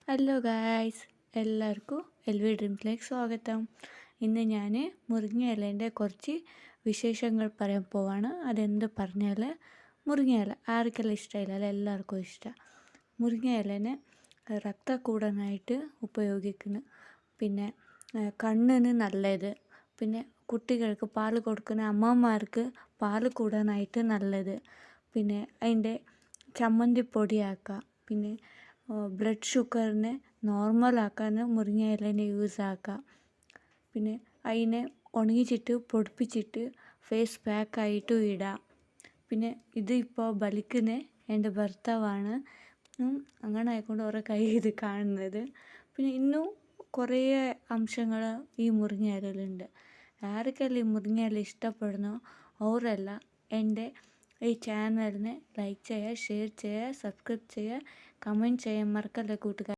Hello guys, എല്ലാവർക്കും LV ഡ്രീംസിലേക്ക് സ്വാഗതം. ഇന്ന് ഞാൻ മുരിങ്ങയിലേൻ്റെ കുറച്ച് വിശേഷങ്ങൾ പറയാൻ പോവാണ്. അതെന്ത് പറഞ്ഞാൽ മുരിങ്ങയില ആർക്കെല്ലാം ഇഷ്ടമില്ല, എല്ലാവർക്കും ഇഷ്ടമാണ്. മുരിങ്ങയിലേനെ രക്തം കൂടാനായിട്ട് ഉപയോഗിക്കുന്നു. പിന്നെ കണ്ണിന് നല്ലത്. പിന്നെ കുട്ടികൾക്ക് പാൽ കൊടുക്കുന്ന അമ്മമാർക്ക് പാൽ കൂടാനായിട്ട് നല്ലത്. പിന്നെ അതിൻ്റെ ചമ്മന്തിപ്പൊടിയാക്കുക. പിന്നെ ബ്ലഡ് ഷുഗറിനെ നോർമലാക്കാൻ മുരിങ്ങയിലേനെ യൂസ് ആക്കാം. പിന്നെ അതിനെ ഉണങ്ങിച്ചിട്ട് പൊടിപ്പിച്ചിട്ട് ഫേസ് പാക്കായിട്ടും ഇടാം. പിന്നെ ഇത് ഇപ്പോൾ വലിക്കുന്ന എൻ്റെ ഭർത്താവാണ്. അങ്ങനെ ആയിക്കൊണ്ട് ഓരോ കൈ ഇത് കാണുന്നത്. പിന്നെ ഇന്നും കുറേ അംശങ്ങൾ ഈ മുരിങ്ങയിലുണ്ട്. ആർക്കെല്ലാം ഈ മുരിങ്ങയില ഇഷ്ടപ്പെടുന്നോ അവരെല്ലാം എൻ്റെ ഈ ചാനലിനെ ലൈക്ക് ചെയ്യുക, ഷെയർ ചെയ്യുക, സബ്സ്ക്രൈബ് ചെയ്യുക, കമൻറ്റ് ചെയ്യാൻ മറക്കല്ലേ കൂട്ടുകാർ.